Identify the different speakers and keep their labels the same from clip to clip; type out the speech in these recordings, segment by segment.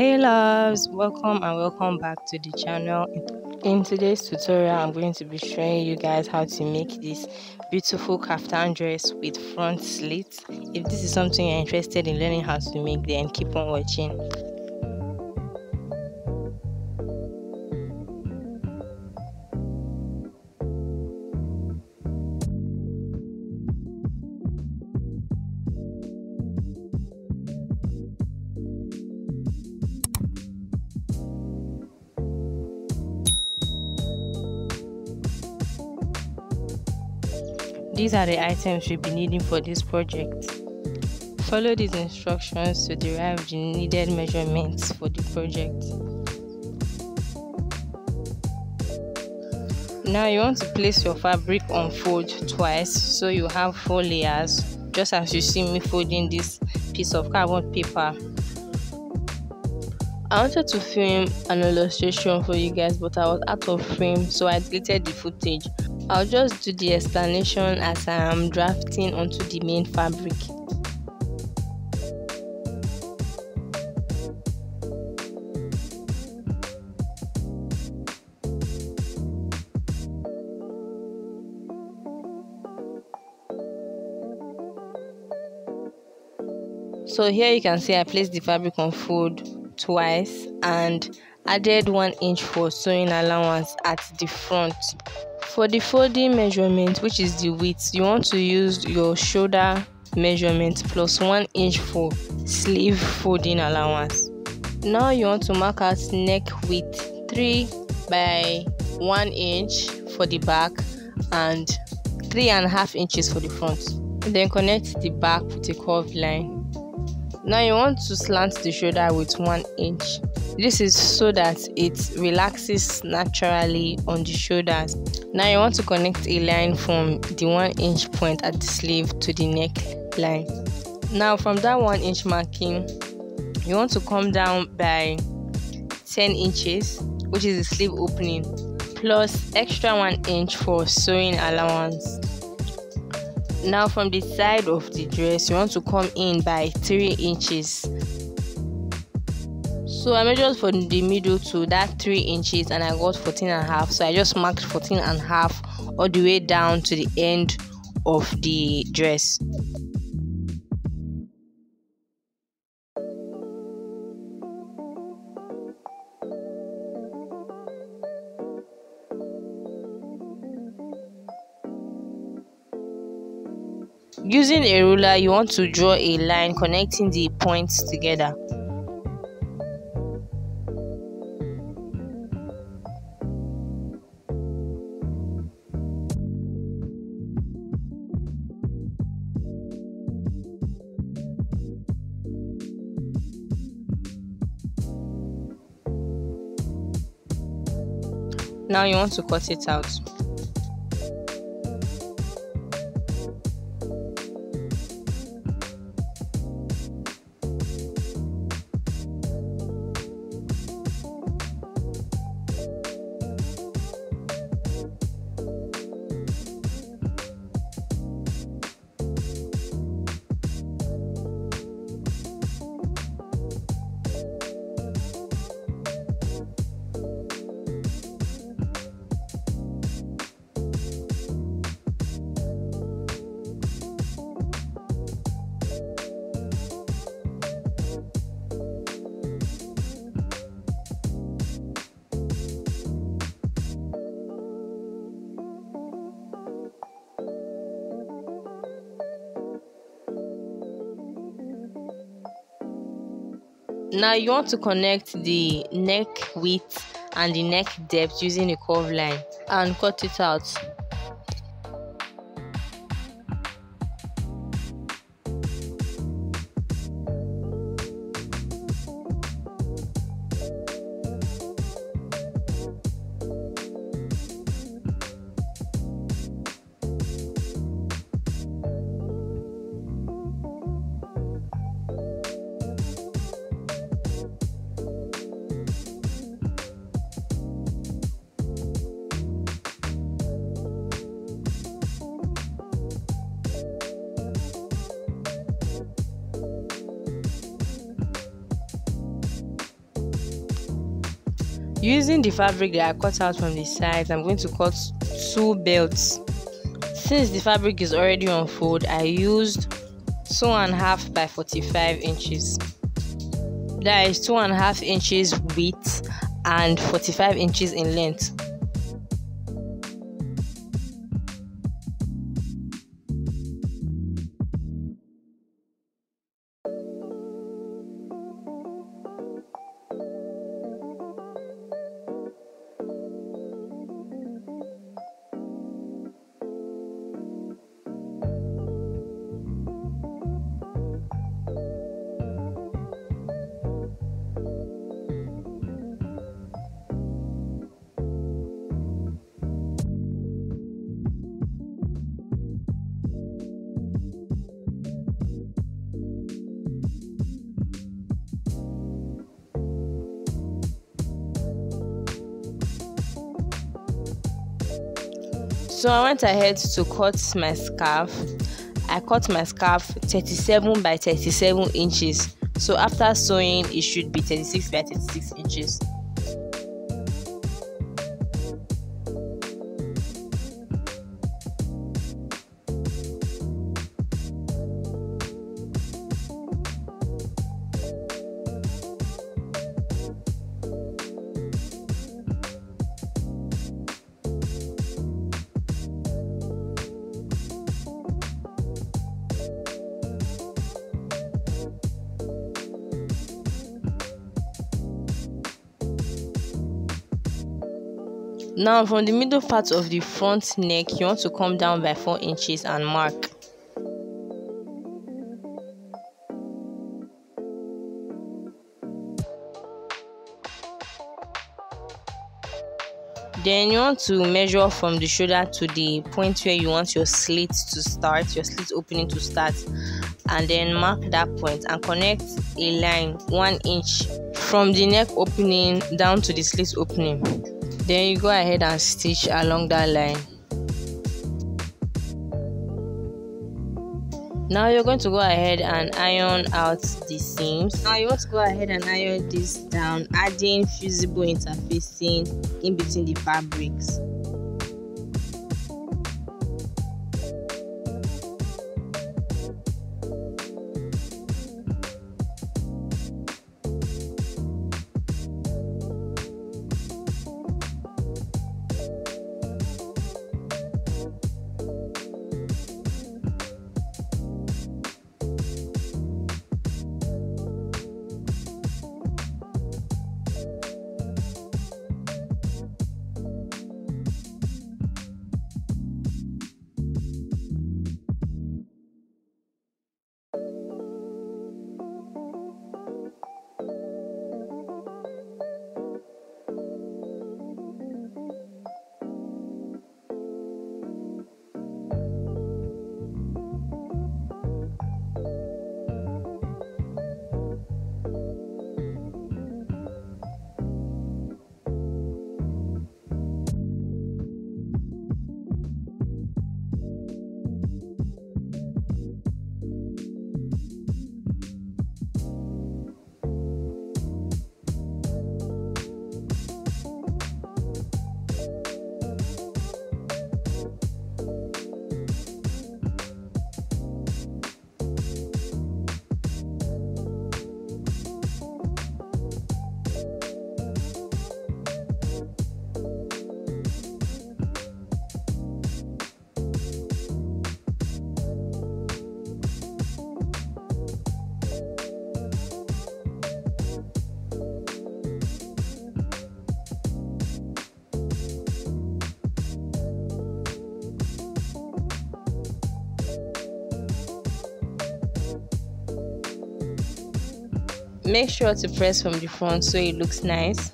Speaker 1: Hey loves, welcome and welcome back to the channel. In today's tutorial, I'm going to be showing you guys how to make this beautiful kaftan dress with front slit. If this is something you're interested in learning how to make, then keep on watching. These are the items you'll be needing for this project. Follow these instructions to derive the needed measurements for the project. Now you want to place your fabric on fold twice, so you have 4 layers, just as you see me folding this piece of carbon paper. I wanted to film an illustration for you guys, but I was out of frame, so I deleted the footage. I'll just do the explanation as I am drafting onto the main fabric. So here you can see I placed the fabric on fold twice and added 1 inch for sewing allowance at the front. For the folding measurement, which is the width, you want to use your shoulder measurement plus 1 inch for sleeve folding allowance. Now you want to mark out neck width 3 by 1 inch for the back and 3.5 inches for the front. Then connect the back with a curved line. Now you want to slant the shoulder with 1 inch. This is so that it relaxes naturally on the shoulders. Now you want to connect a line from the 1 inch point at the sleeve to the neck line. Now from that 1 inch marking, you want to come down by 10 inches, which is the sleeve opening, plus extra 1 inch for sewing allowance. Now from the side of the dress, you want to come in by 3 inches. So I measured from the middle to that 3 inches and I got 14.5. So I just marked 14.5 all the way down to the end of the dress. Using a ruler, you want to draw a line connecting the points together. Now you want to cut it out. Now you want to connect the neck width and the neck depth using a curved line and cut it out. Using the fabric that I cut out from the sides, I'm going to cut 2 belts. Since the fabric is already on fold, I used 2.5 by 45 inches. That is 2.5 inches width and 45 inches in length. So I went ahead to cut my scarf. I cut my scarf 37 by 37 inches. So after sewing, it should be 36 by 36 inches. Now from the middle part of the front neck, you want to come down by 4 inches and mark. Then you want to measure from the shoulder to the point where you want your slit to start, your slit opening to start, and then mark that point and connect a line 1 inch from the neck opening down to the slit opening. Then you go ahead and stitch along that line. Now you're going to go ahead and iron out the seams. Now you want to go ahead and iron this down, adding fusible interfacing in between the fabrics. Make sure to press from the front so it looks nice.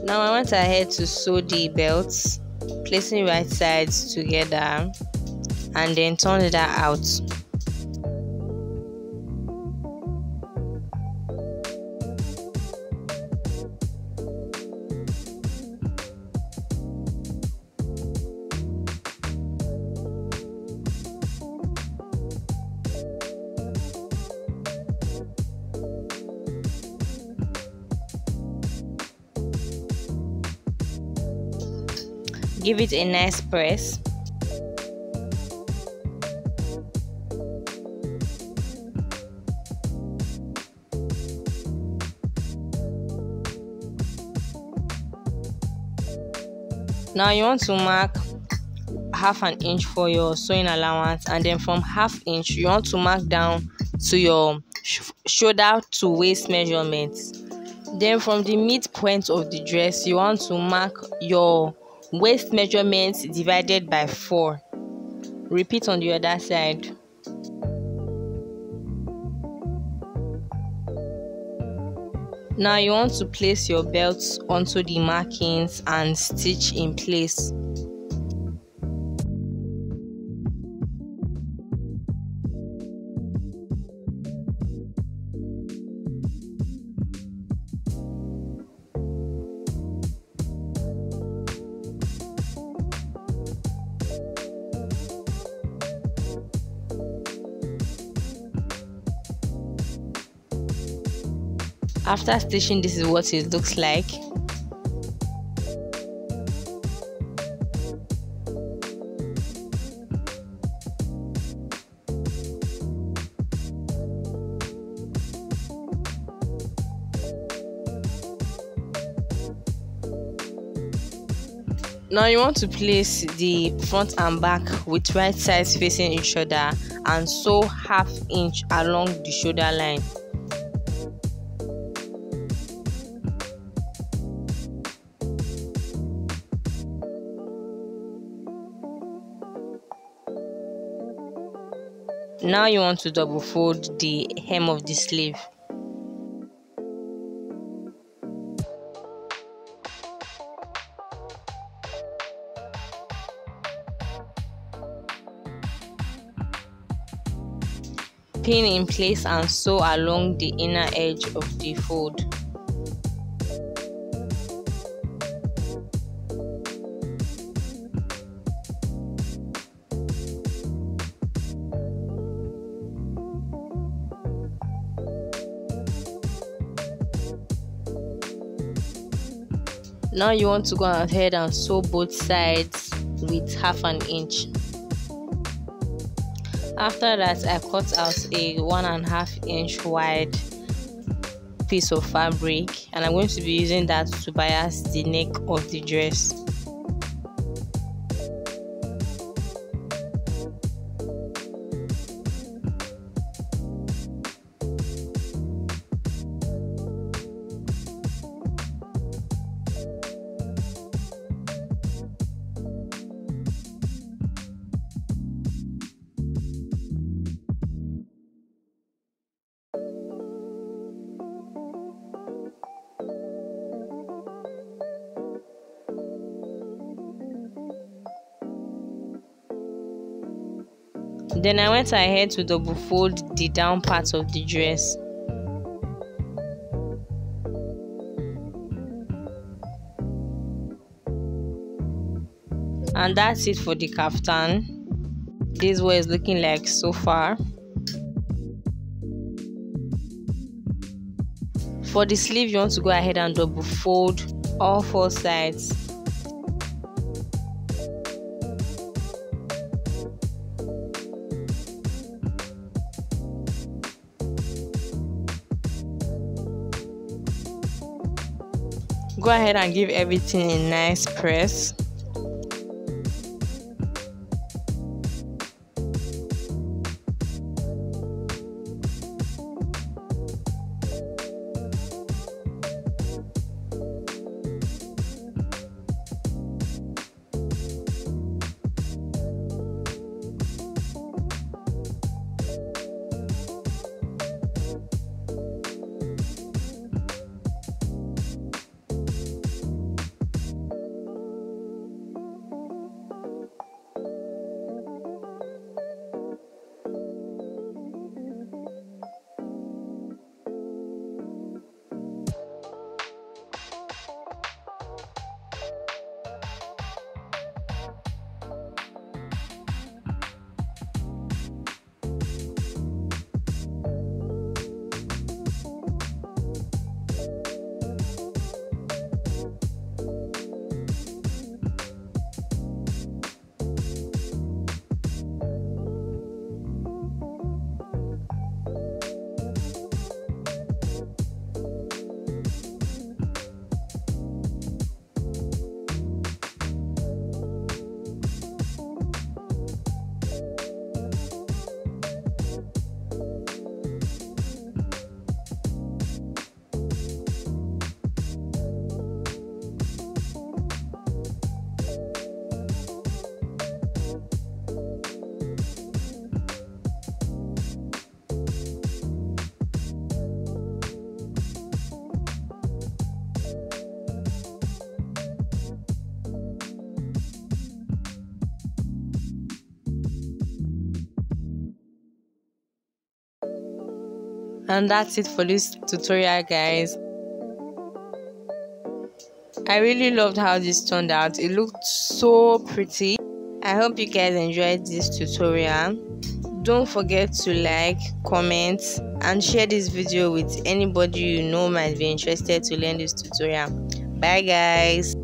Speaker 1: Now I went ahead to sew the belts. placing right sides together, and then turn that out. Give it a nice press. Now you want to mark half an inch for your sewing allowance, and then from half inch you want to mark down to your shoulder to waist measurements. Then from the midpoint of the dress you want to mark your waist measurements divided by 4. Repeat on the other side. Now you want to place your belts onto the markings and stitch in place. After stitching, this is what it looks like. Now you want to place the front and back with right sides facing each other and sew half inch along the shoulder line. Now you want to double fold the hem of the sleeve. Pin in place and sew along the inner edge of the fold. Now you want to go ahead and sew both sides with half an inch. After that, I cut out a 1.5 inch wide piece of fabric, and I'm going to be using that to bias the neck of the dress. Then I went ahead to double fold the down part of the dress. And that's it for the kaftan. This is what it's looking like so far. For the sleeve, you want to go ahead and double fold all 4 sides. Go ahead and give everything a nice press. And that's it for this tutorial, guys. I really loved how this turned out. It looked so pretty. I hope you guys enjoyed this tutorial. Don't forget to like, comment, and share this video with anybody you know might be interested to learn this tutorial. Bye guys.